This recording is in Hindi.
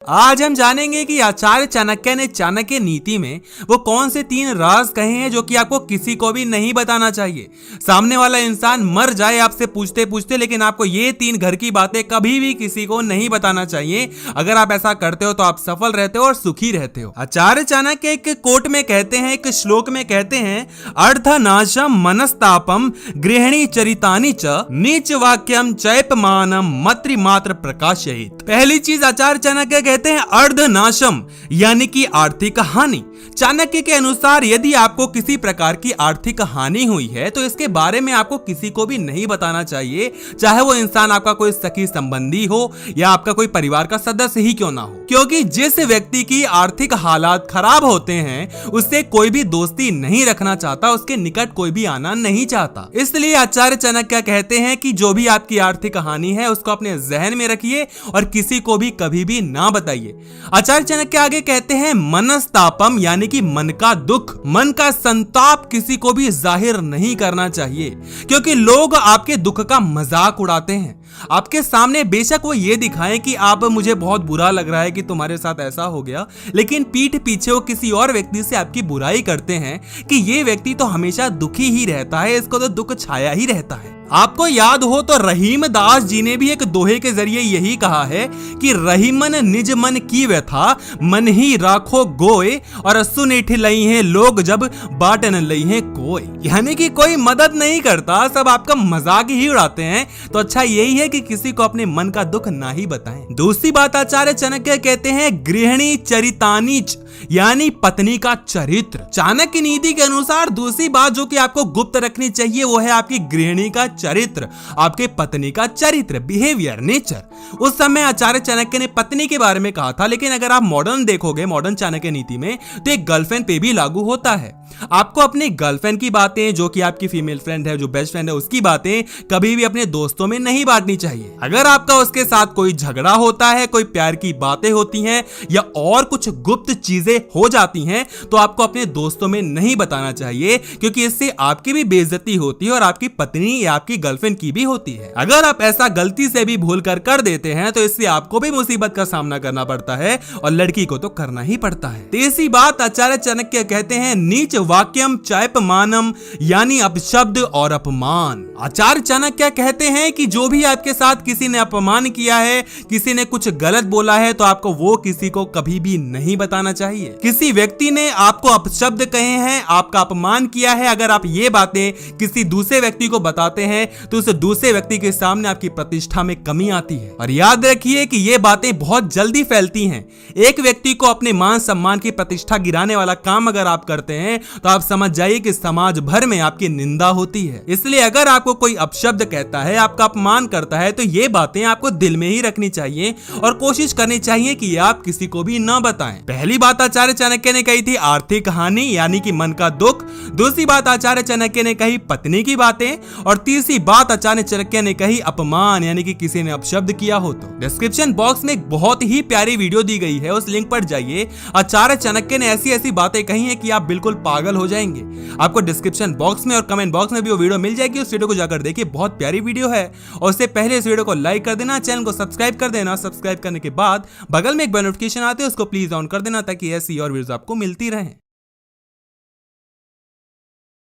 आज हम जानेंगे कि आचार्य चाणक्य ने चाणक्य नीति में वो कौन से 3 राज कहे हैं जो कि आपको किसी को भी नहीं बताना चाहिए। सामने वाला इंसान मर जाए आपसे पूछते पूछते, लेकिन आपको ये 3 घर की बातें कभी भी किसी को नहीं बताना चाहिए। अगर आप ऐसा करते हो तो आप सफल रहते हो और सुखी रहते हो। आचार्य चाणक्य एक कोट में कहते हैं, एक श्लोक में कहते हैं, अर्धनाशम मनस्तापम गृहिणी चरितानि च नीच वाक्यम चैपमानम मत्रिमात्र प्रकाशयित। पहली चीज आचार्य चाणक्य कहते हैं अर्धनाशम यानी कि आर्थिक हानि। चाणक्य के अनुसार यदि आपको किसी प्रकार की आर्थिक हानि हुई है तो इसके बारे में आपको किसी को भी नहीं बताना चाहिए, चाहे वो इंसान आपका कोई सखी संबंधी हो या आपका कोई परिवार का सदस्य ही क्यों ना हो, क्योंकि जिस व्यक्ति की आर्थिक हालात खराब होते हैं उससे कोई भी दोस्ती नहीं रखना चाहता, उसके निकट कोई भी आना नहीं चाहता। इसलिए आचार्य चाणक्य कहते हैं कि जो भी आपकी आर्थिक हानि है उसको अपने जहन में रखिए और किसी को भी कभी भी ना बताइए। आचार्य चाणक्य आगे कहते हैं मनस्तापम यानी कि मन का दुख, मन का संताप किसी को भी जाहिर नहीं करना चाहिए, क्योंकि लोग आपके दुख का मजाक उड़ाते हैं। आपके सामने बेशक वो ये दिखाएं कि आप मुझे बहुत बुरा लग रहा है कि तुम्हारे साथ ऐसा हो गया, लेकिन पीठ पीछे वो किसी और व्यक्ति से आपकी बुराई करते हैं कि ये व्यक्ति तो हमेशा दुखी ही रहता है, इसको तो दुख छाया ही रहता है। आपको याद हो तो रहीम दास जी ने भी एक दोहे के जरिए यही कहा है कि रहीमन निज मन की व्यथा मन ही राखो गोए और सुनेठ लई हैं लोग जब बाटन लई हैं कोई। यानी कि कोई मदद नहीं करता, सब आपका मजाक ही उड़ाते हैं। तो अच्छा यही है कि किसी को अपने मन का दुख ना ही बताएं। दूसरी बात आचार्य चाणक्य कहते हैं गृहिणी चरितानीच यानी पत्नी का चरित्र। चाणक्य नीति के अनुसार दूसरी बात जो कि आपको गुप्त रखनी चाहिए वो है आपकी गृहिणी का चरित्र, आपके पत्नी का चरित्र, बिहेवियर, नेचर। उस समय आचार्य चाणक्य ने पत्नी के बारे में कहा था, लेकिन अगर आप मॉडर्न देखोगे, मॉडर्न चाणक्य नीति में, तो एक गर्लफ्रेंड पे भी लागू होता है। आपको अपनी गर्लफ्रेंड की बातें, जो कि आपकी फीमेल फ्रेंड है, जो बेस्ट फ्रेंड है, उसकी बातें कभी भी अपने दोस्तों में नहीं बांटनी चाहिए। अगर आपका उसके साथ कोई झगड़ा होता है, कोई प्यार की बातें होती हैं या और कुछ गुप्त चीजें हो जाती हैं, तो आपको अपने दोस्तों में नहीं बताना चाहिए, क्योंकि इससे आपकी भी बेइज्जती होती है और आपकी पत्नी या आपकी गर्लफ्रेंड की भी होती है। अगर आप ऐसा गलती से भी भूल कर देते हैं तो इससे आपको भी मुसीबत का सामना करना पड़ता है और लड़की को तो करना ही पड़ता है। तीसरी बात आचार्य चाणक्य कहते हैं नीच वाक्यम चैपमानम यानी अपशब्द और अपमान। आचार्य चाणक्य कहते हैं कि जो भी आपके साथ किसी ने अपमान किया है, किसी ने कुछ गलत बोला है, तो आपको वो किसी को कभी भी नहीं बताना चाहिए। किसी व्यक्ति ने आपको अपशब्द कहे हैं, आपका अपमान किया है, अगर आप ये बातें किसी दूसरे व्यक्ति को बताते हैं तो उस दूसरे व्यक्ति के सामने आपकी प्रतिष्ठा में कमी आती है। और याद रखिए कि ये बातें बहुत जल्दी फैलती हैं। एक व्यक्ति को अपने मान सम्मान की प्रतिष्ठा गिराने वाला काम अगर आप करते हैं तो आप समझ जाइए कि समाज भर में आपकी निंदा होती है। इसलिए अगर आपको कोई अपशब्द कहता है, आपका अपमान करता है, तो ये बातें आपको दिल में ही रखनी चाहिए और कोशिश करनी चाहिए कि आप किसी को भी ना बताएं। पहली बात आचार्य चाणक्य ने कही थी आर्थिक हानि यानी कि मन का दुख। दूसरी बात आचार्य चाणक्य ने कही पत्नी की बातें, और तीसरी बात आचार्य चाणक्य ने कही अपमान यानी कि किसी ने अपशब्द किया हो तो। डिस्क्रिप्शन बॉक्स में एक बहुत ही प्यारी वीडियो दी गई है, उस लिंक पर जाइए। आचार्य चाणक्य ने ऐसी ऐसी बातें कही हैं कि आप बिल्कुल पागल हो जाएंगे। आपको डिस्क्रिप्शन बॉक्स में और कमेंट बॉक्स में भी वो वीडियो मिल जाएगी, उस वीडियो को जाकर देखिए, बहुत प्यारी वीडियो है। और उससे पहले इस वीडियो को लाइक कर देना, चैनल को सब्सक्राइब कर देना। सब्सक्राइब करने के बाद बगल में एक बेल नोटिफिकेशन आते है, उसको प्लीज ऑन कर देना ताकि ऐसी और वीडियोस आपको मिलती रहें।